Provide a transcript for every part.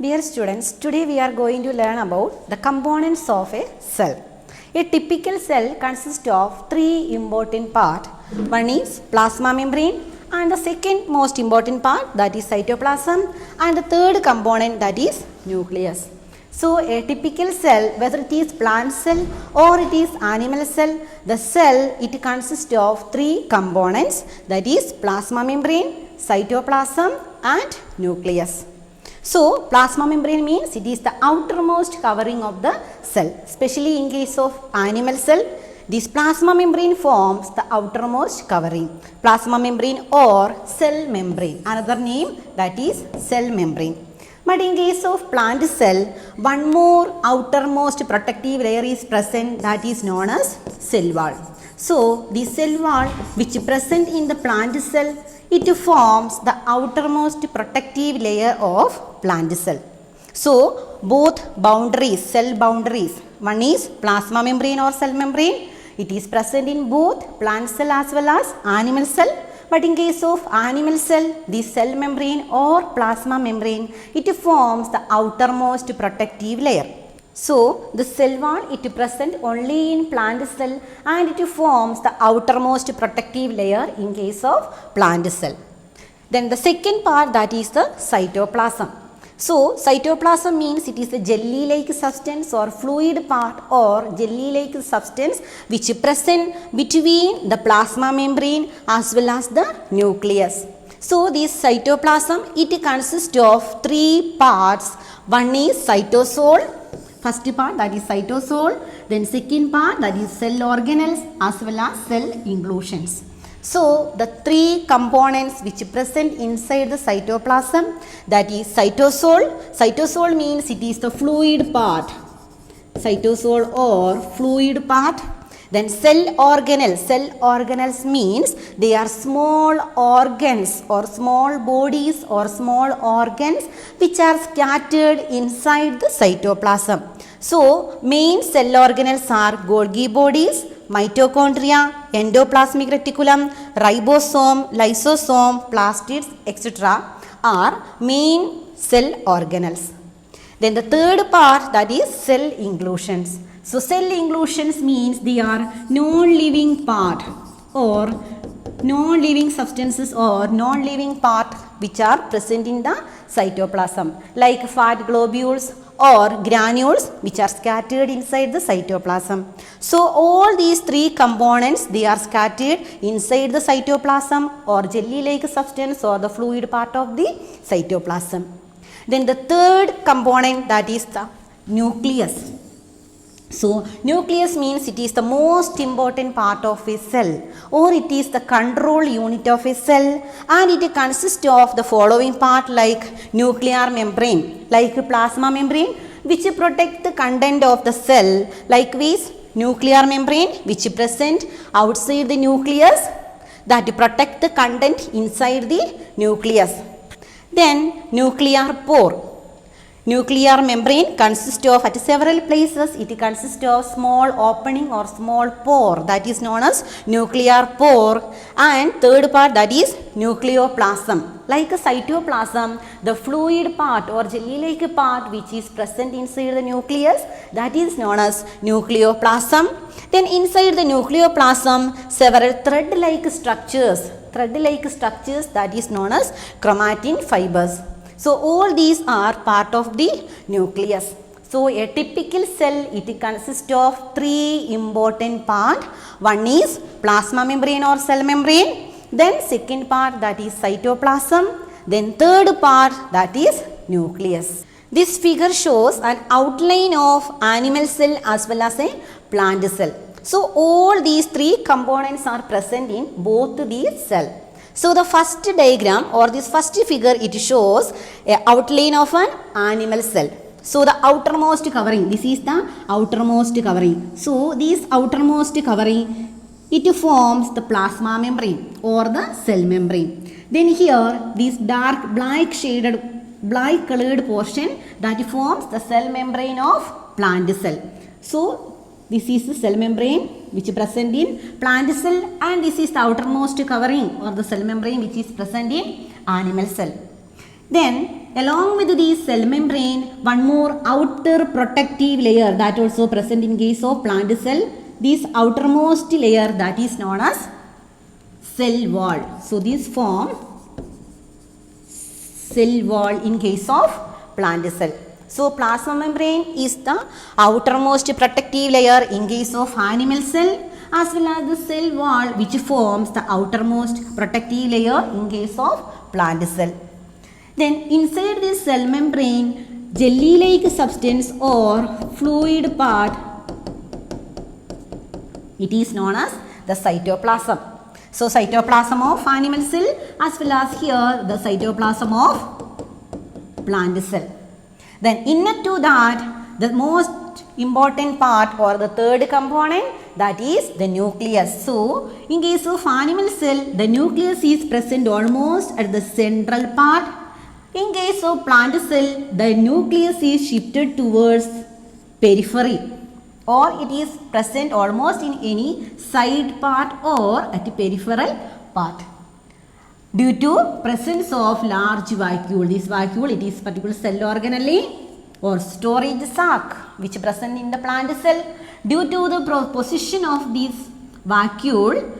Dear students, today we are going to learn about the components of a cell. A typical cell consists of three important parts. One is plasma membrane, and the second most important part, that is cytoplasm, and the third component, that is nucleus. So a typical cell, whether it is plant cell or it is animal cell, the cell, it consists of three components, that is plasma membrane, cytoplasm and nucleus. So plasma membrane means it is the outermost covering of the cell. Especially in case of animal cell, this plasma membrane forms the outermost covering. Plasma membrane or cell membrane, another name, that is cell membrane. But in case of plant cell, one more outermost protective layer is present, that is known as cell wall. So the cell wall which is present in the plant cell, it forms the outermost protective layer of plant cell. So both boundaries, cell boundaries, one is plasma membrane or cell membrane, it is present in both plant cell as well as animal cell. But in case of animal cell, the cell membrane or plasma membrane, it forms the outermost protective layer. So the cell wall, it present only in plant cell and it forms the outermost protective layer in case of plant cell. Then the second part, that is the cytoplasm. So cytoplasm means it is a jelly-like substance or fluid part or jelly-like substance which is present between the plasma membrane as well as the nucleus. So this cytoplasm, it consists of three parts. One is cytosol. First part, that is cytosol, then second part, that is cell organelles as well as cell inclusions. So the three components which present inside the cytoplasm, that is cytosol. Cytosol means it is the fluid part, cytosol or fluid part. Then cell organelles. Cell organelles means they are small organs or small bodies or small organs which are scattered inside the cytoplasm. So main cell organelles are Golgi bodies, mitochondria, endoplasmic reticulum, ribosome, lysosome, plastids, etc. are main cell organelles. Then the third part, that is cell inclusions. So cell inclusions means they are non-living part or non-living substances or non-living part which are present in the cytoplasm, like fat globules or granules which are scattered inside the cytoplasm. So all these three components, they are scattered inside the cytoplasm or jelly-like substance or the fluid part of the cytoplasm. Then the third component, that is the nucleus. So nucleus means it is the most important part of a cell or it is the control unit of a cell, and it consists of the following part, like nuclear membrane, like plasma membrane which protect the content of the cell, likewise nuclear membrane which present outside the nucleus that protect the content inside the nucleus. Then nuclear pore. Nuclear membrane consists of, at several places, it consists of small opening or small pore, that is known as nuclear pore. And third part, that is nucleoplasm. Like a cytoplasm, the fluid part or jelly-like part which is present inside the nucleus, that is known as nucleoplasm. Then inside the nucleoplasm, several thread-like structures, that is known as chromatin fibers. So all these are part of the nucleus. So a typical cell, it consists of three important parts. One is plasma membrane or cell membrane. Then second part, that is cytoplasm. Then third part, that is nucleus. This figure shows an outline of animal cell as well as a plant cell. So all these three components are present in both these cells. So the first diagram or this first figure, it shows an outline of an animal cell. So the outermost covering, this is the outermost covering. So this outermost covering, it forms the plasma membrane or the cell membrane. Then here this dark black colored portion, that forms the cell membrane of plant cell. So this is the cell membrane which is present in plant cell, and this is the outermost covering or the cell membrane which is present in animal cell. Then along with the cell membrane, one more outer protective layer that also present in case of plant cell. This outermost layer that is known as cell wall. So this form cell wall in case of plant cell. So plasma membrane is the outermost protective layer in case of animal cell, as well as the cell wall which forms the outermost protective layer in case of plant cell. Then inside this cell membrane, jelly-like substance or fluid part, it is known as the cytoplasm. So cytoplasm of animal cell, as well as here the cytoplasm of plant cell. Then inner to that, the most important part or the third component, that is the nucleus. So in case of animal cell, the nucleus is present almost at the central part. In case of plant cell, the nucleus is shifted towards periphery, or it is present almost in any side part or at the peripheral part. Due to presence of large vacuole, this vacuole, it is particular cell organelle or storage sac which present in the plant cell. Due to the position of this vacuole,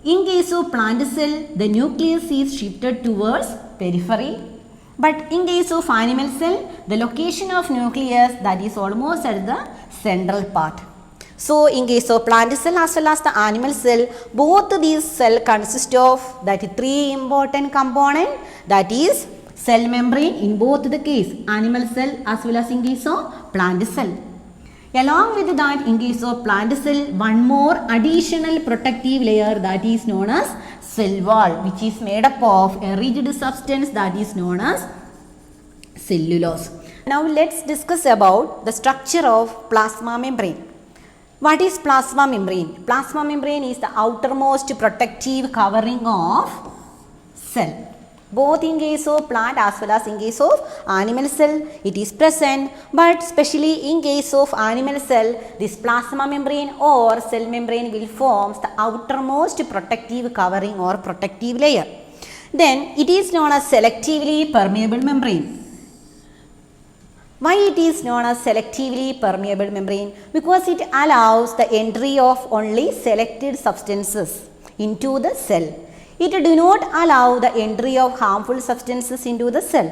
in case of plant cell, the nucleus is shifted towards periphery. But in case of animal cell, the location of nucleus, that is almost at the central part. So in case of plant cell as well as the animal cell, both these cell consist of that three important components, that is cell membrane in both the case, animal cell as well as in case of plant cell. Along with that, in case of plant cell, one more additional protective layer, that is known as cell wall, which is made up of a rigid substance that is known as cellulose. Now let's discuss about the structure of plasma membrane. What is plasma membrane? Plasma membrane is the outermost protective covering of cell. Both in case of plant as well as in case of animal cell, it is present, but especially in case of animal cell, this plasma membrane or cell membrane will form the outermost protective covering or protective layer. Then it is known as selectively permeable membrane. Why it is known as selectively permeable membrane? Because it allows the entry of only selected substances into the cell. It do not allow the entry of harmful substances into the cell.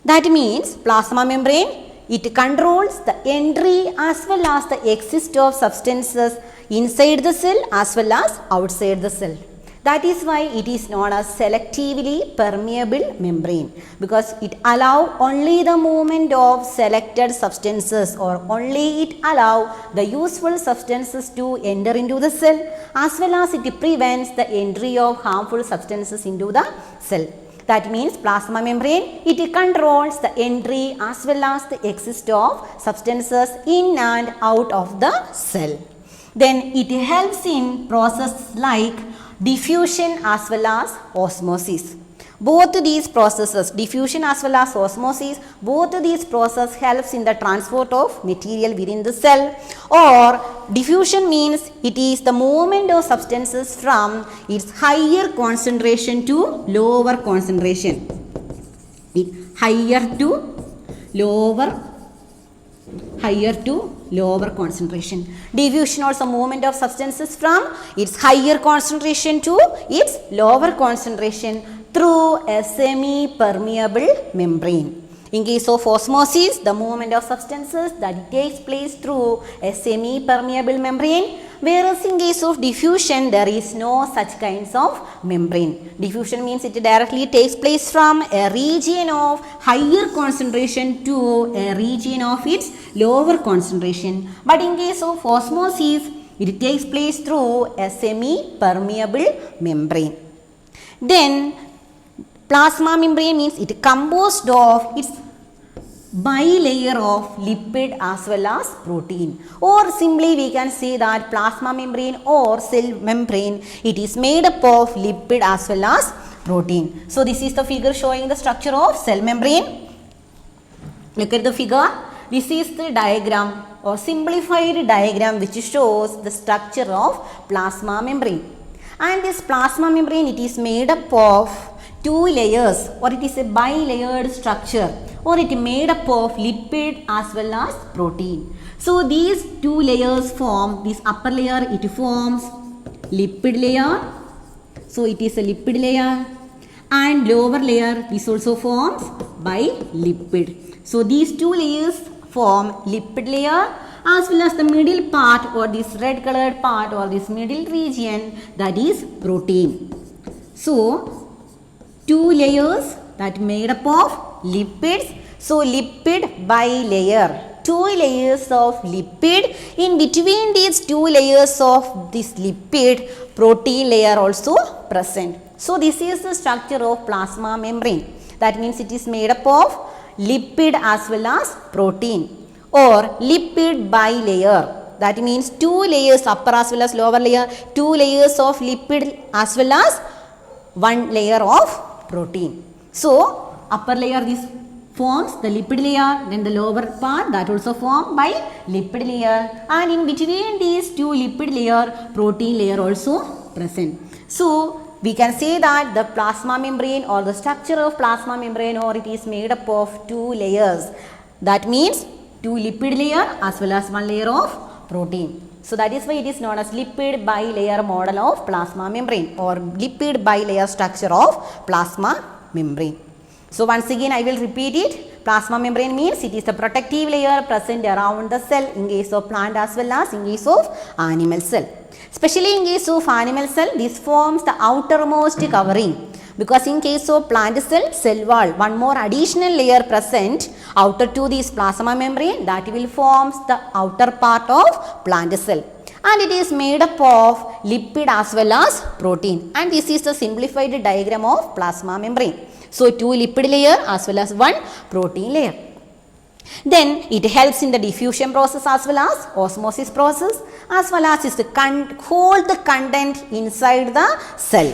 That means plasma membrane, it controls the entry as well as the exit of substances inside the cell as well as outside the cell. That is why it is known as selectively permeable membrane, because it allows only the movement of selected substances, or only it allows the useful substances to enter into the cell, as well as it prevents the entry of harmful substances into the cell. That means plasma membrane, it controls the entry as well as the exit of substances in and out of the cell. Then it helps in process like diffusion as well as osmosis. Both these processes, diffusion as well as osmosis, both these processes helps in the transport of material within the cell. Or diffusion means it is the movement of substances from its higher concentration to lower concentration. Higher to lower concentration. Diffusion also movement of substances from its higher concentration to its lower concentration through a semi-permeable membrane. In case of osmosis, the movement of substances that takes place through a semi-permeable membrane, whereas in case of diffusion, there is no such kinds of membrane. Diffusion means it directly takes place from a region of higher concentration to a region of its lower concentration. But in case of osmosis, it takes place through a semi-permeable membrane. Then plasma membrane means it composed of its bilayer of lipid as well as protein, or simply we can say that plasma membrane or cell membrane, it is made up of lipid as well as protein. So this is the figure showing the structure of cell membrane. Look at the figure. This is the diagram or simplified diagram which shows the structure of plasma membrane. And this plasma membrane, it is made up of two layers, or it is a bilayered structure, or it is made up of lipid as well as protein. So these two layers form, this upper layer it forms lipid layer, so it is a lipid layer, and lower layer this also forms bilipid. So these two layers form lipid layer, as well as the middle part, or this red colored part, or this middle region, that is protein. So two layers that made up of lipids, so lipid bilayer. Two layers of lipid, in between these two layers of this lipid, protein layer also present. So this is the structure of plasma membrane. That means it is made up of lipid as well as protein, or lipid bilayer. That means two layers, upper as well as lower layer, two layers of lipid as well as one layer of protein. So upper layer this forms the lipid layer, then the lower part that also formed by lipid layer, and in between these two lipid layer, protein layer also present. So we can say that the plasma membrane, or the structure of plasma membrane, or it is made up of two layers. That means two lipid layer as well as one layer of protein. So that is why it is known as lipid bilayer model of plasma membrane, or lipid bilayer structure of plasma membrane. So once again I will repeat it. Plasma membrane means it is the protective layer present around the cell in case of plant as well as in case of animal cell. Especially in case of animal cell, this forms the outermost covering, because in case of plant cell, cell wall, one more additional layer present outer to this plasma membrane, that will forms the outer part of plant cell, and it is made up of lipid as well as protein, and this is the simplified diagram of plasma membrane. So two lipid layer as well as one protein layer. Then it helps in the diffusion process as well as osmosis process, as well as hold the content inside the cell,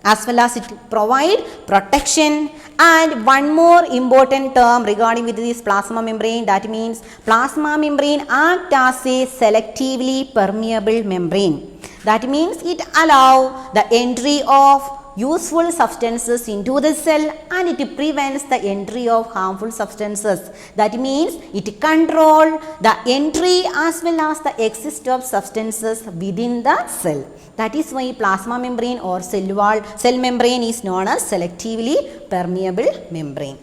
as well as it provide protection. And one more important term regarding with this plasma membrane, that means plasma membrane act as a selectively permeable membrane. That means it allow the entry of useful substances into the cell, and it prevents the entry of harmful substances. That means it control the entry as well as the exit of substances within the cell. That is why plasma membrane or cell wall, cell membrane is known as selectively permeable membrane.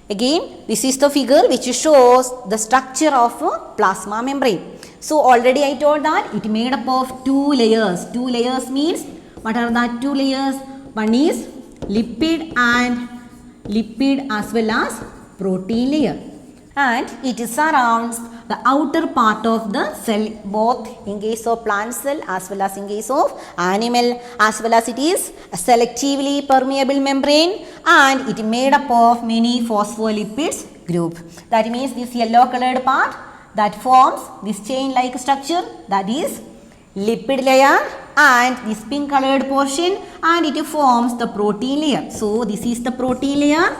Again, this is the figure which shows the structure of a plasma membrane. So already I told that it made up of two layers. Two layers means, what are the two layers? One is lipid and lipid as well as protein layer, and it surrounds the outer part of the cell, both in case of plant cell as well as in case of animal, as well as it is a selectively permeable membrane, and it made up of many phospholipids group. That means this yellow colored part that forms this chain like structure, that is lipid layer, and this pink colored portion, and it forms the protein layer. So this is the protein layer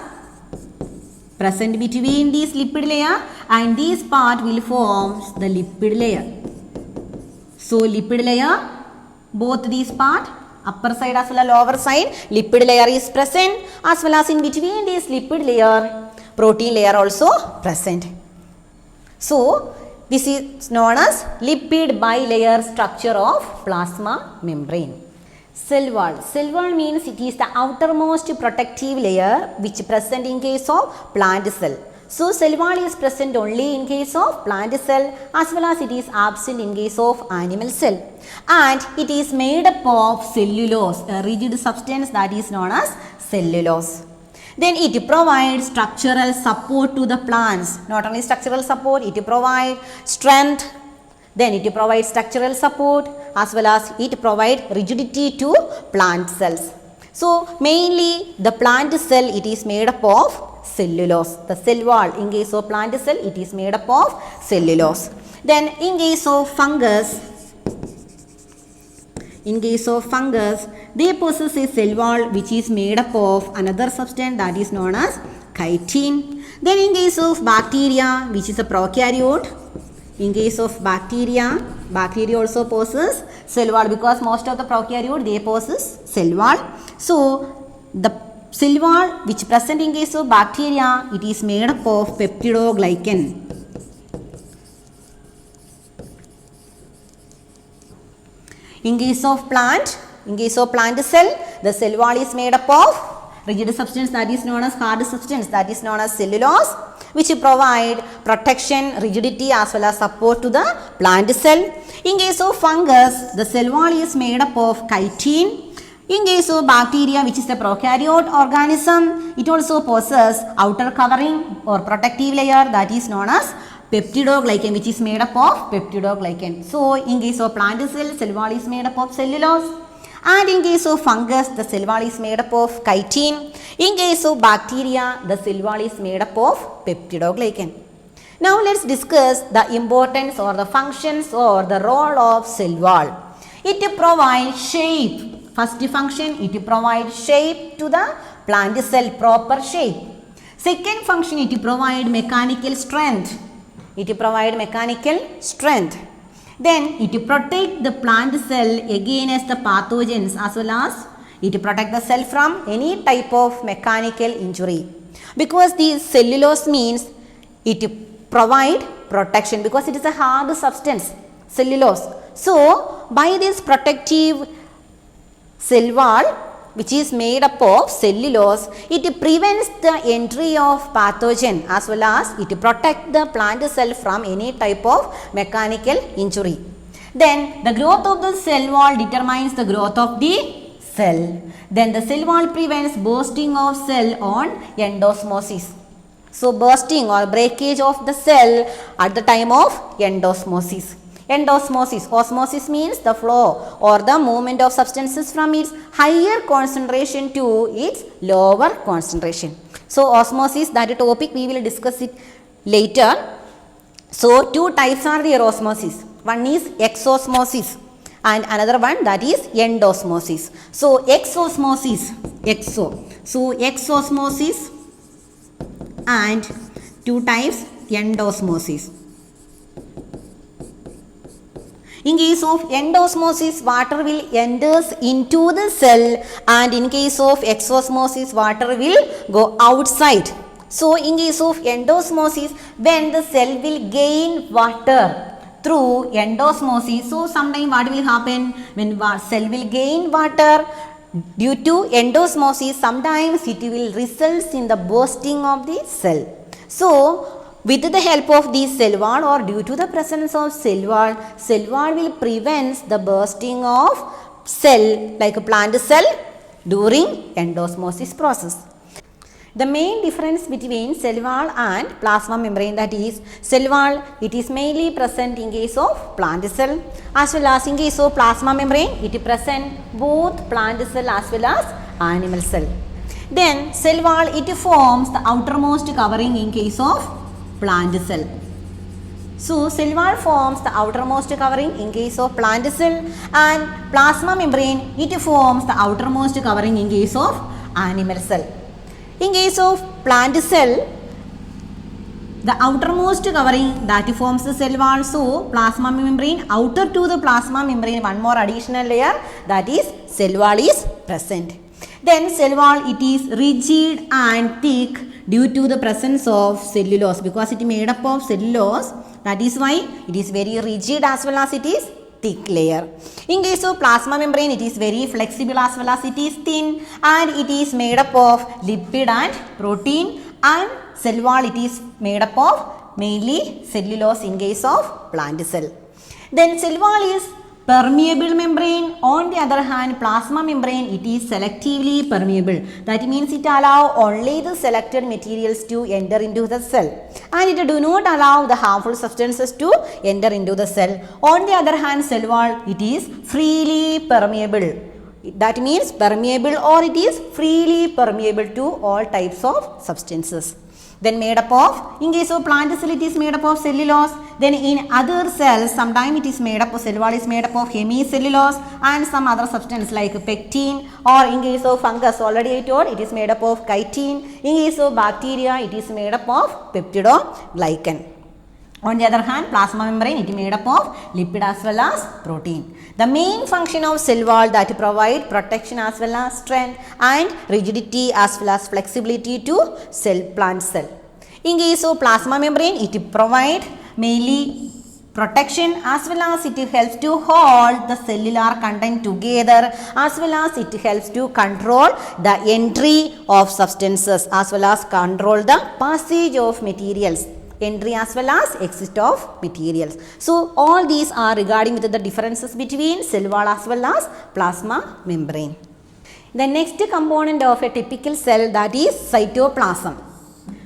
present between this lipid layer, and this part will form the lipid layer. So lipid layer, both these part, upper side as well as lower side, lipid layer is present, as well as in between this lipid layer, protein layer also present. So this is known as lipid bilayer structure of plasma membrane. Cell wall. Cell wall means it is the outermost protective layer which present in case of plant cell. So cell wall is present only in case of plant cell, as well as it is absent in case of animal cell, and it is made up of cellulose, a rigid substance that is known as cellulose. Then it provides structural support to the plants. Not only structural support, it provides strength. Then it provides structural support, as well as it provides rigidity to plant cells. So mainly the plant cell, it is made up of cellulose. The cell wall in case of plant cell, it is made up of cellulose. Then in case of fungus, they possess a cell wall which is made up of another substance that is known as chitin. Then in case of bacteria, which is a prokaryote, In case of bacteria, bacteria also possess cell wall because most of the prokaryote they possess cell wall. So the cell wall which present in case of bacteria, it is made up of peptidoglycan. In case of plant cell, the cell wall is made up of rigid substance that is known as hard substance that is known as cellulose, which provide protection, rigidity as well as support to the plant cell. In case of fungus, the cell wall is made up of chitin. In case of bacteria, which is the prokaryote organism, it also possesses outer covering or protective layer that is known as peptidoglycan, which is made up of peptidoglycan. So in case of plant cell wall is made up of cellulose, and in case of fungus, the cell wall is made up of chitin. In case of bacteria, the cell wall is made up of peptidoglycan. Now let's discuss the importance or the functions or the role of cell wall. It provides shape. First function, it provides shape to the plant cell, proper shape. Second function, it provides mechanical strength. Then it protects the plant cell against the pathogens as well as it protects the cell from any type of mechanical injury. Because the cellulose means it provide protection because it is a hard substance, cellulose. So by this protective cell wall which is made up of cellulose, it prevents the entry of pathogen as well as it protects the plant cell from any type of mechanical injury. Then the growth of the cell wall determines the growth of the cell. Then the cell wall prevents bursting of cell on endosmosis. So bursting or breakage of the cell at the time of endosmosis. Osmosis means the flow or the movement of substances from its higher concentration to its lower concentration. So osmosis, that is topic we will discuss it later. So two types are there osmosis. One is exosmosis and another one that is endosmosis. So exosmosis and two types endosmosis. In case of endosmosis, water will enters into the cell, and in case of exosmosis, water will go outside. So in case of endosmosis, when the cell will gain water through endosmosis, so sometime what will happen when cell will gain water due to endosmosis, sometimes it will result in the bursting of the cell. So with the help of the cell wall or due to the presence of cell wall will prevent the bursting of cell like a plant cell during endosmosis process. The main difference between cell wall and plasma membrane, that is cell wall, it is mainly present in case of plant cell as well as in case of plasma membrane, it present both plant cell as well as animal cell. Then cell wall, it forms the outermost covering in case of plant cell. So cell wall forms the outermost covering in case of plant cell, and plasma membrane, it forms the outermost covering in case of animal cell. In case of plant cell, the outermost covering that forms the cell wall. So plasma membrane, outer to the plasma membrane one more additional layer, that is cell wall is present. Then cell wall, it is rigid and thick due to the presence of cellulose, because it is made up of cellulose, that is why it is very rigid as well as it is thick layer. In case of plasma membrane, it is very flexible as well as it is thin, and it is made up of lipid and protein, and cell wall, it is made up of mainly cellulose in case of plant cell. Then cell wall is permeable membrane. On the other hand, plasma membrane, it is selectively permeable. That means it allows only the selected materials to enter into the cell, and it do not allow the harmful substances to enter into the cell. On the other hand, cell wall, it is freely permeable. That means permeable or it is freely permeable to all types of substances. Then made up of, in case of plant cell, it is made up of cellulose. Then in other cells, sometimes it is made up of, cell wall is made up of hemicellulose and some other substance like pectin, or in case of fungus, already I told, it is made up of chitin. In case of bacteria, it is made up of peptidoglycan. On the other hand, plasma membrane, it is made up of lipid as well as protein. The main function of cell wall that provide protection as well as strength and rigidity as well as flexibility to plant cell. In case of plasma membrane, it provide mainly protection as well as it helps to hold the cellular content together, as well as it helps to control the entry of substances as well as control the passage of materials. Entry as well as exit of materials. So all these are regarding with the differences between cell wall as well as plasma membrane. The next component of a typical cell, that is cytoplasm.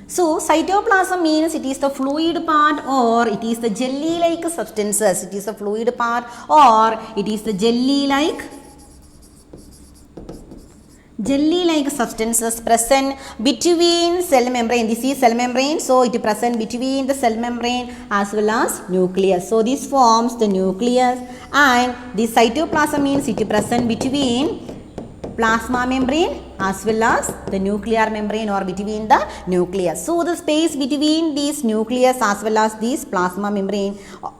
So cytoplasm means it is the fluid part or it is the jelly like substances. It is the fluid part or it is the jelly like substances present between cell membrane. This is cell membrane, so it is present between the cell membrane as well as nucleus. So this forms the nucleus, and the cytoplasm means it is present between plasma membrane as well as the nuclear membrane or between the nucleus. So the space between these nucleus as well as this plasma membrane,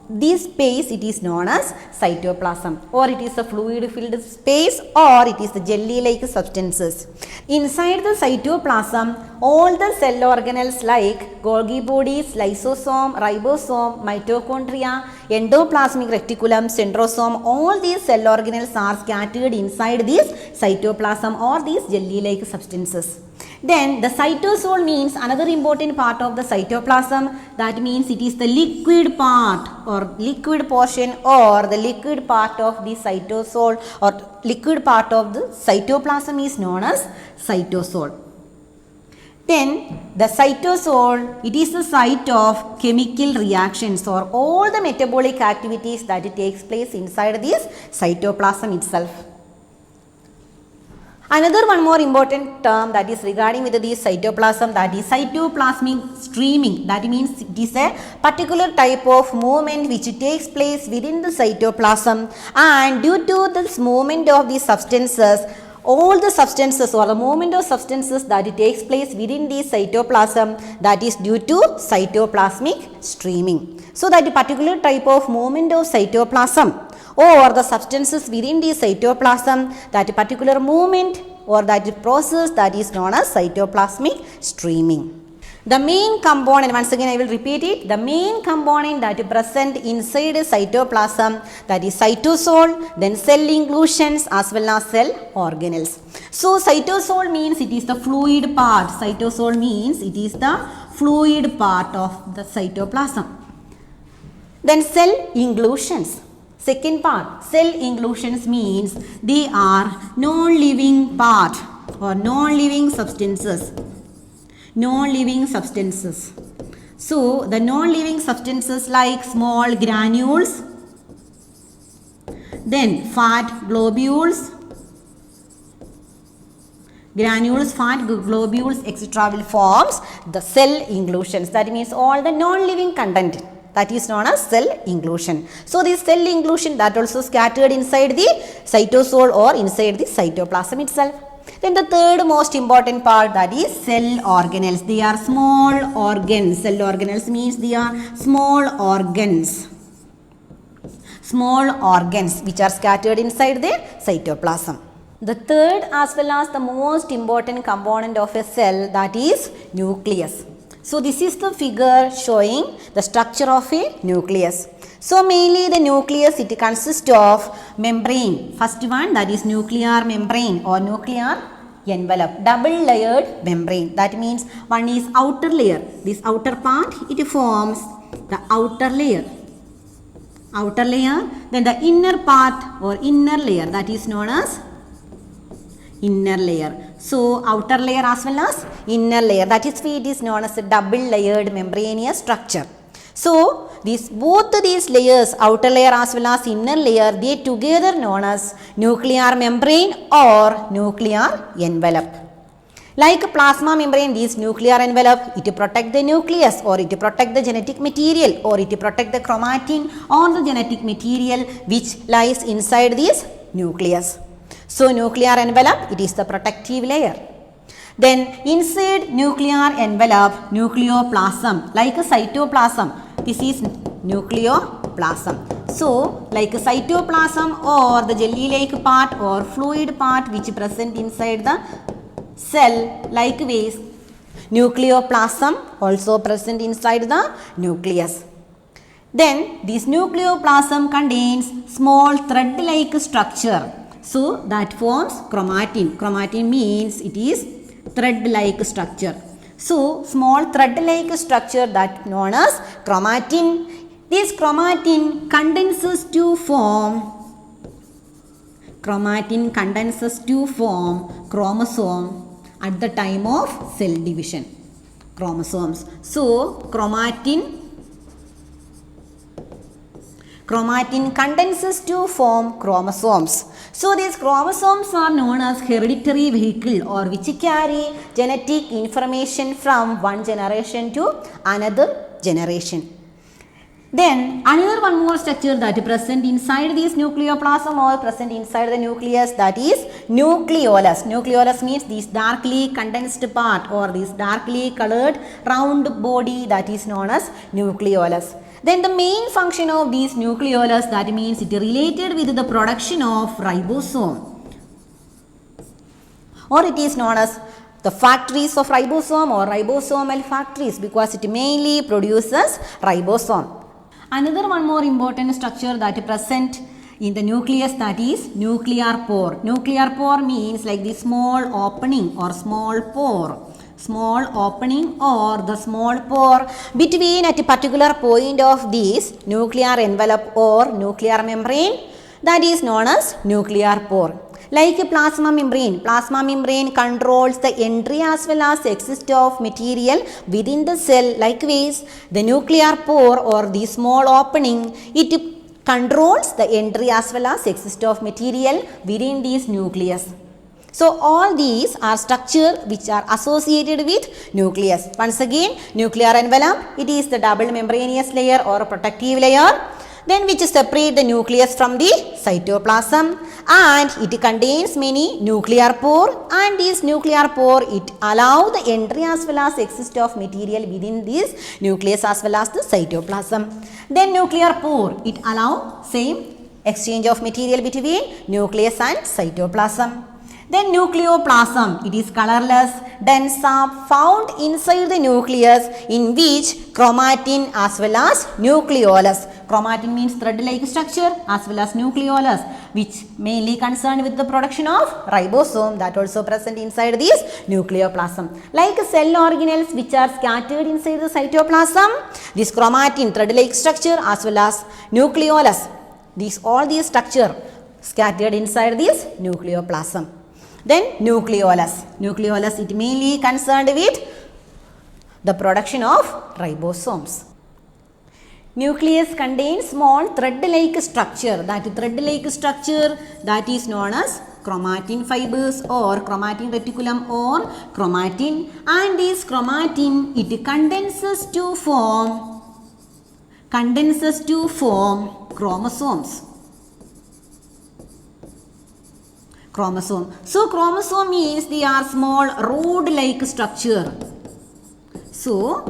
this space it is known as cytoplasm, or it is a fluid filled space, or it is the jelly like substances. Inside the cytoplasm, all the cell organelles like Golgi bodies, lysosome, ribosome, mitochondria, endoplasmic reticulum, centrosome, all these cell organelles are scattered inside this cytoplasm or these jelly like substances. Then the cytosol means another important part of the cytoplasm, that means it is the liquid part or liquid portion or the liquid part of the cytosol or liquid part of the cytoplasm is known as cytosol. Then the cytosol, it is the site of chemical reactions or all the metabolic activities that takes place inside this cytoplasm itself. Another one more important term that is regarding with this cytoplasm, that is cytoplasmic streaming. That means it is a particular type of movement which takes place within the cytoplasm, and due to this movement of these substances, all the substances or the movement of substances that it takes place within the cytoplasm, that is due to cytoplasmic streaming. So that particular type of movement of cytoplasm or the substances within the cytoplasm, that particular movement or that process, that is known as cytoplasmic streaming. The main component, once again I will repeat it, the main component that is present inside a cytoplasm, that is cytosol, then cell inclusions as well as cell organelles. So cytosol means it is the fluid part. Cytosol means it is the fluid part of the cytoplasm. Then cell inclusions. Second part, cell inclusions means they are non-living part or non-living substances. Non-living substances. So the non-living substances like small granules, then fat globules, fat globules, etc. will forms the cell inclusions. That means all the non-living content, that is known as cell inclusion. So this cell inclusion that also scattered inside the cytosol or inside the cytoplasm itself. Then the third most important part, that is cell organelles. They are small organs. Cell organelles means they are small organs. Small organs which are scattered inside the cytoplasm. The third as well as the most important component of a cell, that is nucleus. So this is the figure showing the structure of a nucleus. So mainly the nucleus, it consists of membrane. First one, that is nuclear membrane or nuclear envelope, double layered membrane. That means one is outer layer. This outer part, it forms the outer layer. Outer layer. Then the inner part or inner layer, that is known as inner layer. So outer layer as well as inner layer, that is why it is known as a double layered membranous structure. So both these layers, outer layer as well as inner layer, they together known as nuclear membrane or nuclear envelope. Like plasma membrane, this nuclear envelope, it protect the nucleus or it protect the genetic material or it protect the chromatin or the genetic material which lies inside this nucleus. So nuclear envelope, it is the protective layer. Then inside nuclear envelope, nucleoplasm, like a cytoplasm, This is nucleoplasm. So, like cytoplasm or the jelly-like part or fluid part which present inside the cell, likewise nucleoplasm also present inside the nucleus. Then this nucleoplasm contains small thread-like structure. So that forms chromatin. Chromatin means it is thread-like structure. So small thread-like structure that known as chromatin. This chromatin condenses to form chromosome at the time of cell division. Chromosomes. So chromatin condenses to form chromosomes. So these chromosomes are known as hereditary vehicle or which carry genetic information from one generation to another generation. Then another one more structure that is present inside this nucleoplasm or present inside the nucleus, that is nucleolus. Nucleolus means this darkly condensed part or this darkly colored round body that is known as nucleolus. Then the main function of this nucleolus, that means it is related with the production of ribosome, or it is known as the factories of ribosome or ribosomal factories because it mainly produces ribosome. Another one more important structure that is present in the nucleus, that is nuclear pore. Nuclear pore means like the small opening or small pore. Small opening or the small pore between at a particular point of this nuclear envelope or nuclear membrane, that is known as nuclear pore. Like a plasma membrane controls the entry as well as exit of material within the cell. Likewise, the nuclear pore or the small opening, it controls the entry as well as exit of material within this nucleus. So all these are structures which are associated with nucleus. Once again, nuclear envelope, it is the double membranous layer or protective layer, then which separate the nucleus from the cytoplasm, and it contains many nuclear pore, and this nuclear pore it allow the entry as well as exit of material within this nucleus as well as the cytoplasm. Then nuclear pore it allow same exchange of material between nucleus and cytoplasm. Then nucleoplasm, it is colorless, dense, found inside the nucleus in which chromatin as well as nucleolus. Chromatin means thread-like structure as well as nucleolus, which mainly concerned with the production of ribosome, that also present inside this nucleoplasm. Like cell organelles which are scattered inside the cytoplasm, this chromatin thread-like structure as well as nucleolus, all these structure scattered inside this nucleoplasm. Then nucleolus it mainly concerned with the production of ribosomes. Nucleus contains small thread-like structure. That thread-like structure that is known as chromatin fibers or chromatin reticulum or chromatin, and this chromatin it condenses to form chromosomes. So chromosome means they are small rod-like structure. So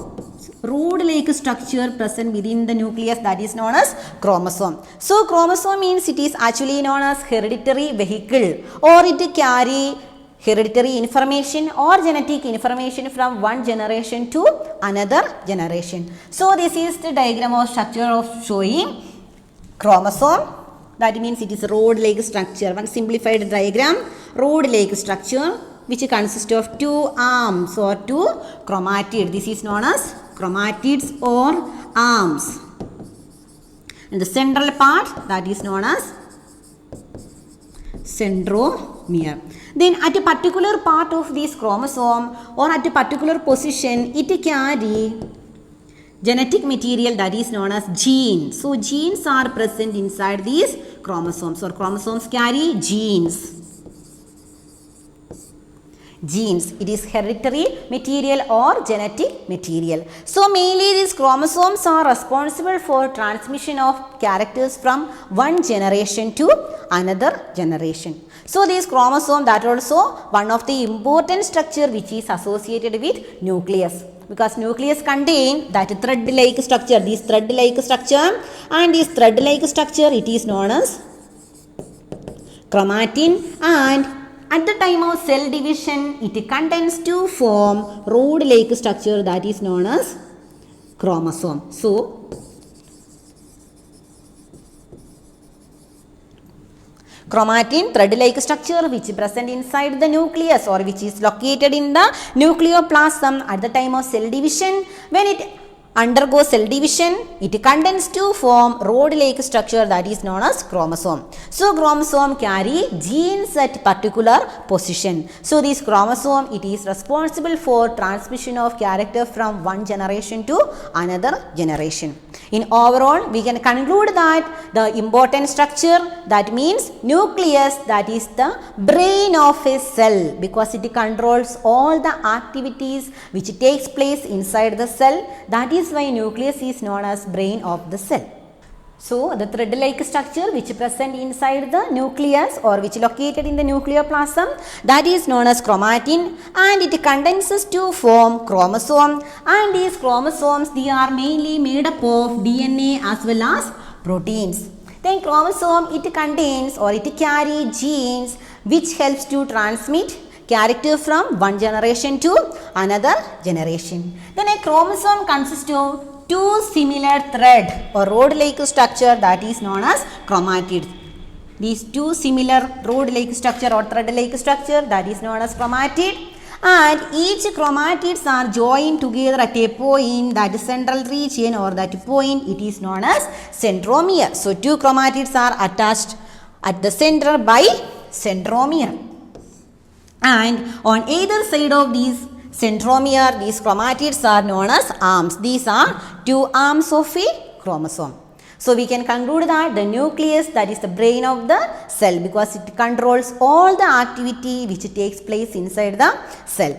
rod-like structure present within the nucleus, that is known as chromosome. So chromosome means it is actually known as hereditary vehicle, or it carry hereditary information or genetic information from one generation to another generation. So this is the diagram of structure of showing chromosome. That means it is a rod-like structure. One simplified diagram, rod-like structure which consists of two arms or two chromatids. This is known as chromatids or arms. And the central part, that is known as centromere. Then at a particular part of this chromosome or at a particular position, it carry genetic material that is known as genes. So genes are present inside these chromosomes, or chromosomes carry genes. It is hereditary material or genetic material. So mainly these chromosomes are responsible for transmission of characters from one generation to another generation. So this chromosome, that also one of the important structure which is associated with nucleus. because nucleus contain that thread-like structure, this thread-like structure, and this thread-like structure it is known as chromatin, and at the time of cell division it contains to form rod-like structure that is known as chromosome. So chromatin, thread-like structure which present inside the nucleus or which is located in the nucleoplasm at the time of cell division. When it undergoes cell division, it contains to form rod-like structure that is known as chromosome. So chromosome carry genes at particular position. So this chromosome it is responsible for transmission of character from one generation to another generation. In overall, we can conclude that the important structure, that means nucleus, that is the brain of a cell, because it controls all the activities which takes place inside the cell. That is why nucleus is known as brain of the cell. So the thread-like structure which present inside the nucleus or which located in the nucleoplasm, that is known as chromatin, and it condenses to form chromosome, and these chromosomes they are mainly made up of DNA as well as proteins. Then chromosome it contains or it carry genes which helps to transmit character from one generation to another generation. Then a chromosome consists of two similar thread or rod-like structure that is known as chromatids. These two similar rod-like structure or thread-like structure that is known as chromatid, and each chromatids are joined together at a point, that central region or that point it is known as centromere. So two chromatids are attached at the center by centromere, and on either side of these centromere these chromatids are known as arms. These are two arms of a chromosome. So we can conclude that the nucleus, that is the brain of the cell, because it controls all the activity which takes place inside the cell.